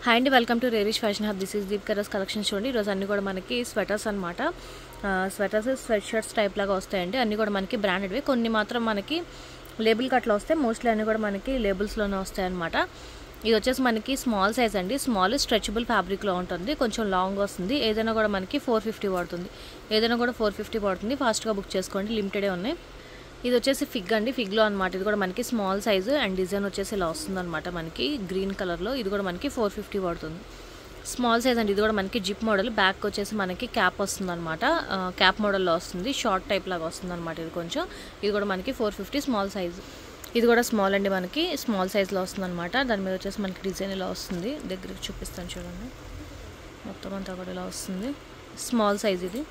Hi అండి, welcome to రేరిష్ fashion hub. This is దీప్ కరస్ కలెక్షన్. చూడండి, ఈరోజు అన్ని కూడా మనకి స్వెటర్స్ అనమాట. స్వెటర్స్ స్వెట్ షర్ట్స్ టైప్ లాగా వస్తాయండి. అన్ని కూడా మనకి బ్రాండెడ్వే, కొన్ని మాత్రం మనకి లేబుల్ కట్లో వస్తాయి. మోస్ట్లీ అన్ని కూడా మనకి లేబుల్స్లోనే వస్తాయి అనమాట. ఇది వచ్చేసి మనకి స్మాల్ సైజ్ అండి. స్మాల్ స్ట్రెచబుల్ ఫ్యాబ్రిక్లో ఉంటుంది, కొంచెం లాంగ్ వస్తుంది. ఏదైనా కూడా మనకి 450 పడుతుంది. ఏదైనా కూడా 450 పడుతుంది. ఫాస్ట్గా బుక్ చేసుకోండి, లిమిటెడే ఉన్నాయి. ఇది వచ్చేసి ఫిగ్ అండి, ఫిగ్లో అనమాట. ఇది కూడా మనకి స్మాల్ సైజు అండ్ డిజైన్ వచ్చేసి ఇలా వస్తుంది అనమాట, మనకి గ్రీన్ కలర్లో. ఇది కూడా మనకి 450 పడుతుంది. స్మాల్ సైజ్ అండి. ఇది కూడా మనకి జిప్ మోడల్, బ్యాక్ వచ్చేసి మనకి క్యాప్ వస్తుంది అనమాట. క్యాప్ మోడల్లో వస్తుంది, షార్ట్ టైప్ లాగా వస్తుంది అనమాట. ఇది కొంచెం, ఇది కూడా మనకి 450 స్మాల్ సైజు. ఇది కూడా స్మాల్ అండి, మనకి స్మాల్ సైజ్లో వస్తుంది అనమాట. దాని మీద వచ్చేసి మనకి డిజైన్ ఇలా వస్తుంది. దగ్గరికి చూపిస్తాను చూడండి, మొత్తం అంతా కూడా ఇలా వస్తుంది. స్మాల్ సైజ్, ఇది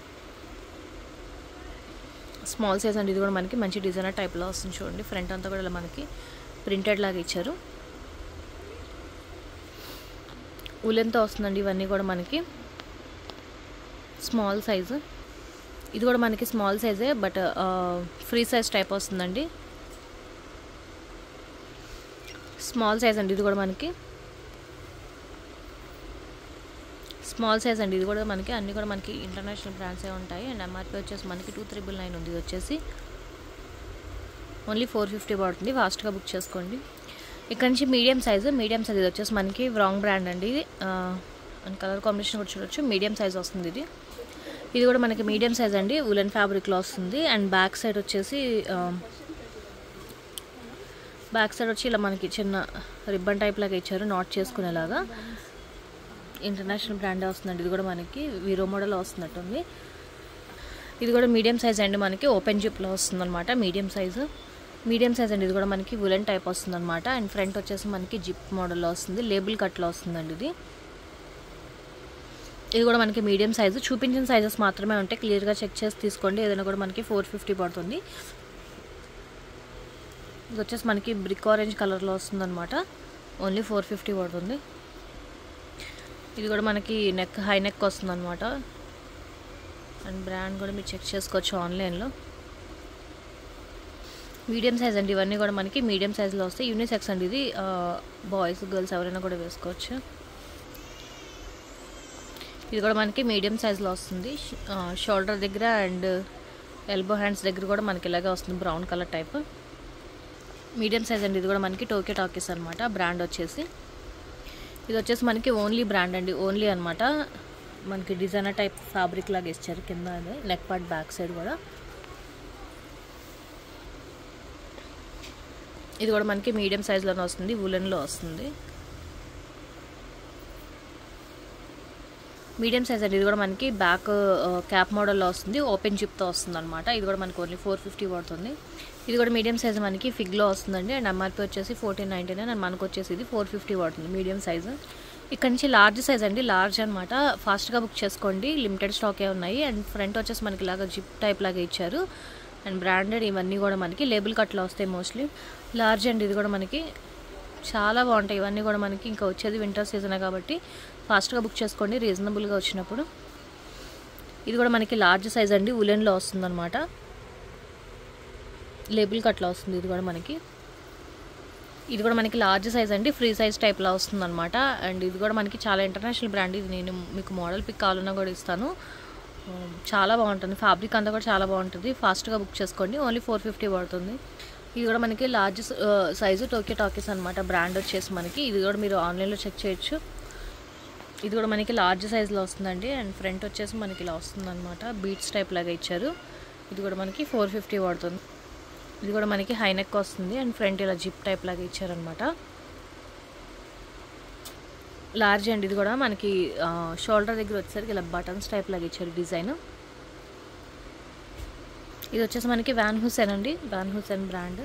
స్మాల్ సైజ్ అండి. ఇది కూడా మనకి మంచి డిజైనర్ టైప్లో వస్తుంది. చూడండి, ఫ్రంట్ అంతా కూడా ఇలా మనకి ప్రింటెడ్ లాగా ఇచ్చారు. ఉలెన్తో వస్తుందండి. ఇవన్నీ కూడా మనకి స్మాల్ సైజు. ఇది కూడా మనకి స్మాల్ సైజే, బట్ ఫ్రీ సైజ్ టైప్ వస్తుందండి. స్మాల్ సైజ్ అండి. ఇది కూడా మనకి స్మాల్ సైజ్ అండి. ఇది కూడా మనకి అన్నీ కూడా మనకి ఇంటర్నేషనల్ బ్రాండ్సే ఉంటాయి. అండ్ ఎంఆర్పీ వచ్చేసి మనకి 2399 ఉంది. ఇది వచ్చేసి ఓన్లీ 450 పడుతుంది. ఫాస్ట్గా బుక్ చేసుకోండి. ఇక్కడ నుంచి మీడియం సైజ్ ఇది వచ్చేసి మనకి రాంగ్ బ్రాండ్ అండి. ఇది అండ్ కలర్ కాంబినేషన్ కూడా చూడొచ్చు. మీడియం సైజ్ వస్తుంది. ఇది కూడా మనకి మీడియం సైజ్ అండి. ఉలెన్ ఫ్యాబ్రిక్లో వస్తుంది. అండ్ బ్యాక్ సైడ్ వచ్చేసి ఇలా మనకి చిన్న రిబ్బన్ టైప్ లాగా ఇచ్చారు, నాట్ చేసుకునేలాగా. ఇంటర్నేషనల్ బ్రాండ్ వస్తుందండి. ఇది కూడా మనకి వీరో మోడల్ వస్తున్నట్టుంది. ఇది కూడా మీడియం సైజ్ అండి, మనకి ఓపెన్ జిప్లో వస్తుంది అనమాట. మీడియం సైజ్ అండి. ఇది కూడా మనకి ఉలెన్ టైప్ వస్తుంది అనమాట. అండ్ ఫ్రంట్ వచ్చేసి మనకి జిప్ మోడల్లో వస్తుంది, లేబుల్ కట్లో వస్తుందండి. ఇది కూడా మనకి మీడియం సైజు. చూపించిన సైజెస్ మాత్రమే ఉంటాయి, క్లియర్గా చెక్ చేసి తీసుకోండి. ఏదైనా కూడా మనకి 450 పడుతుంది. ఇది వచ్చేసి మనకి బ్రిక్ ఆరెంజ్ కలర్లో వస్తుంది అనమాట. ఓన్లీ 450 పడుతుంది. ఇది కూడా మనకి హై నెక్ వస్తుంది అనమాట. అండ్ బ్రాండ్ కూడా మీరు చెక్ చేసుకోవచ్చు ఆన్లైన్లో. మీడియం సైజ్ అండి. ఇవన్నీ కూడా మనకి మీడియం సైజులో వస్తాయి. యూనిసెక్స్ అండి. ఇది బాయ్స్ గర్ల్స్ ఎవరైనా కూడా వేసుకోవచ్చు. ఇది కూడా మనకి మీడియం సైజులో వస్తుంది. షోల్డర్ దగ్గర అండ్ ఎల్బో హ్యాండ్స్ దగ్గర కూడా మనకి ఇలాగే వస్తుంది, brown colour type. Medium size అండి. ఇది కూడా మనకి టోక్యో టాకీస్ అనమాట, బ్రాండ్ వచ్చేసి. ఇది వచ్చేసి మనకి ఓన్లీ బ్రాండ్ అండి, ఓన్లీ అనమాట. మనకి డిజైనర్ టైప్ ఫ్యాబ్రిక్ లాగా ఇచ్చారు కింద. అదే నెక్ పార్ట్, బ్యాక్ సైడ్ కూడా. ఇది కూడా మనకి మీడియం సైజ్లోనే వస్తుంది, ఉలెన్లో వస్తుంది. మీడియం సైజ్ అండి. ఇది కూడా మనకి బ్యాక్ క్యాప్ మోడల్లో వస్తుంది, ఓపెన్ జిప్తో వస్తుంది అనమాట. ఇది కూడా మనకి ఓన్లీ 450 పడుతుంది. ఇది కూడా మీడియం సైజ్ మనకి ఫిగ్లో వస్తుందండి. అండ్ ఎంఆర్పీ వచ్చేసి 1499 అండ్ మనకు వచ్చేసి ఇది 450 పడుతుంది, మీడియం సైజు. ఇక్కడ నుంచి లార్జ్ సైజ్ అండి, లార్జ్ అనమాట. ఫాస్ట్గా బుక్ చేసుకోండి, లిమిటెడ్ స్టాకే ఉన్నాయి. అండ్ ఫ్రంట్ వచ్చేసి మనకి ఇలాగా జిప్ టైప్ లాగా ఇచ్చారు. అండ్ బ్రాండెడ్ ఇవన్నీ కూడా మనకి లేబుల్ కట్లో వస్తాయి మోస్ట్లీ. లార్జ్ అండి. ఇది కూడా మనకి చాలా బాగుంటాయి. ఇవన్నీ కూడా మనకి ఇంకా వచ్చేది వింటర్ సీజనే కాబట్టి ఫాస్ట్గా బుక్ చేసుకోండి, రీజనబుల్గా వచ్చినప్పుడు. ఇది కూడా మనకి లార్జ్ సైజ్ అండి, ఉలెన్లో వస్తుంది అనమాట. లేబుల్ కట్లో వస్తుంది. ఇది కూడా మనకి లార్జ్ సైజ్ అండి, ఫ్రీ సైజ్ టైప్లో వస్తుంది అనమాట. అండ్ ఇది కూడా మనకి చాలా ఇంటర్నేషనల్ బ్రాండ్. ఇది నేను మీకు మోడల్ పిక్ కావాలన్నా కూడా ఇస్తాను. చాలా బాగుంటుంది, ఫ్యాబ్రిక్ అంతా కూడా చాలా బాగుంటుంది. ఫాస్ట్గా బుక్ చేసుకోండి, ఓన్లీ 450 పడుతుంది. ఇది కూడా మనకి లార్జ్ సైజు టోక్యో టాకీస్ అనమాట, బ్రాండ్ వచ్చేసి మనకి. ఇది కూడా మీరు ఆన్లైన్లో చెక్ చేయొచ్చు. ఇది కూడా మనకి లార్జ్ సైజులో వస్తుందండి. అండ్ ఫ్రంట్ వచ్చేసి మనకి ఇలా వస్తుంది అనమాట, బీట్స్ టైప్ లాగా ఇచ్చారు. ఇది కూడా మనకి 450 పడుతుంది. ఇది కూడా మనకి హై నెక్ వస్తుంది అండ్ ఫ్రంట్ ఇలా జిప్ టైప్ లాగా ఇచ్చారనమాట. లార్జ్ అండి. ఇది కూడా మనకి షోల్డర్ దగ్గర వచ్చేసరికి ఇలా బటన్స్ టైప్ లాగా ఇచ్చారు డిజైన్. ఇది వచ్చేసి మనకి వ్యాన్ హుసేన్ అండి, Van Heusen brand,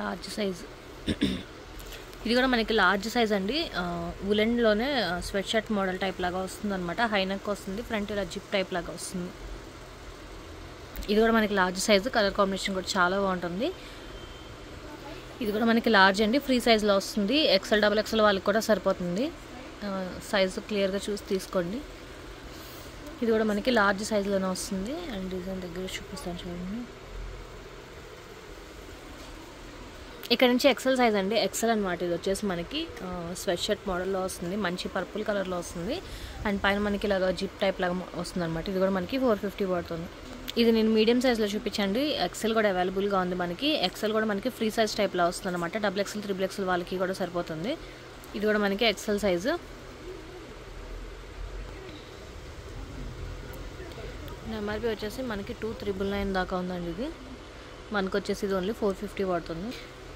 large size. ఇది కూడా మనకి లార్జ్ సైజ్ అండి, ఉలెన్లోనే స్వెట్ షర్ట్ మోడల్ టైప్ లాగా వస్తుంది అనమాట. హై నెక్ వస్తుంది, ఫ్రంట్ ఇలా జిప్ టైప్ లాగా వస్తుంది. ఇది కూడా మనకి లార్జ్ సైజు, కలర్ కాంబినేషన్ కూడా చాలా బాగుంటుంది. ఇది కూడా మనకి లార్జ్ అండి, ఫ్రీ సైజ్లో వస్తుంది. XL XXL వాళ్ళకి కూడా సరిపోతుంది. సైజు క్లియర్గా చూసి తీసుకోండి. ఇది కూడా మనకి లార్జ్ సైజులోనే వస్తుంది. అండ్ డిజైన్ దగ్గర చూపిస్తాను చూడండి. ఇక్కడ నుంచి ఎక్సెల్ సైజ్ అండి, ఎక్సెల్ అనమాట. ఇది వచ్చేసి మనకి స్వెట్ షర్ట్ మోడల్లో వస్తుంది, మంచి పర్పుల్ కలర్లో వస్తుంది. అండ్ పైన మనకి ఇలాగ జిప్ టైప్ లాగా వస్తుంది అనమాట. ఇది కూడా మనకి 450 పడుతుంది. ఇది నేను మీడియం సైజ్లో చూపించండి. ఎక్సెల్ కూడా అవైలబుల్గా ఉంది మనకి. ఎక్సెల్ కూడా మనకి ఫ్రీ సైజ్ టైప్లో వస్తుంది అనమాట. XXL 3XL వాళ్ళకి కూడా సరిపోతుంది. ఇది కూడా మనకి ఎక్సెల్ సైజు. ఎంఆర్పి వచ్చేసి మనకి 2399 దాకా ఉందండి. ఇది మనకు వచ్చేసి ఇది ఓన్లీ 450 పడుతుంది.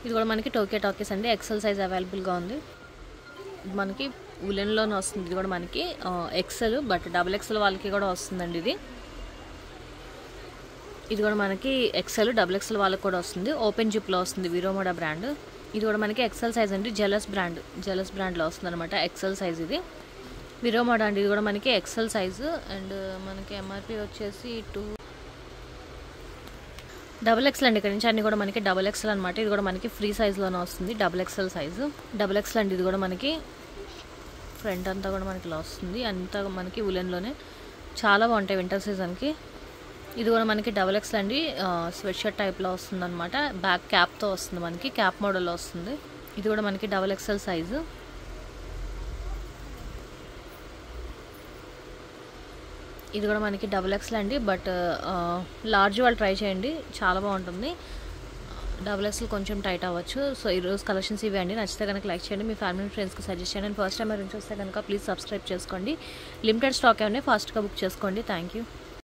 ఇది కూడా మనకి టోకియో టాకీస్ అండి, ఎక్సెల్ సైజ్ అవైలబుల్గా ఉంది. ఇది మనకి ఉలెన్లోనే వస్తుంది. ఇది కూడా మనకి ఎక్సెల్, బట్ XXL వాళ్ళకి కూడా వస్తుందండి. ఇది కూడా మనకి ఎక్సెల్, XXL వాళ్ళకి కూడా వస్తుంది. ఓపెన్ జిప్లో వస్తుంది, విరోమోడా బ్రాండ్. ఇది కూడా మనకి ఎక్సెల్ సైజ్ అండి, జెలస్ బ్రాండ్లో వస్తుంది అనమాట. ఎక్సెల్ సైజ్ ఇది విరోమోడా అండి. ఇది కూడా మనకి ఎక్సెల్ సైజు. అండ్ మనకి ఎంఆర్పి వచ్చేసి XXL అండి. ఇక్కడ నుంచి అన్ని కూడా మనకి XXL అనమాట. ఇది కూడా మనకి ఫ్రీ సైజ్లోనే వస్తుంది, XXL సైజు. XXL అండి. ఇది కూడా మనకి ఫ్రంట్ అంతా కూడా మనకి ఇలా వస్తుంది, అంతా మనకి ఉలెన్లోనే. చాలా బాగుంటాయి వింటర్ సీజన్కి. ఇది కూడా మనకి XXL అండి, స్వెట్ షర్ట్ టైప్లో వస్తుంది అనమాట. బ్యాక్ క్యాప్తో వస్తుంది, మనకి క్యాప్ మోడల్లో వస్తుంది. ఇది కూడా మనకి XXL సైజు. ఇది కూడా మనకి XXL అండి, బట్ లార్జ్ వాళ్ళు ట్రై చేయండి, చాలా బాగుంటుంది. XXL కొంచెం టైట్ అవ్వచ్చు. సో ఈరోజు కలెక్షన్స్ ఇవి అండి. నచ్చితే కనుక లైక్ చేయండి, మీ ఫ్యామిలీ ఫ్రెండ్స్కి సజెస్ట్ చేయండి. అండ్ ఫస్ట్ టైం మీరు చూస్తే కనుక ప్లీజ్ సబ్స్క్రైబ్ చేసుకోండి. లిమిటెడ్ స్టాక్ ఏమన్నా ఫాస్ట్గా బుక్ చేసుకోండి. Thank you.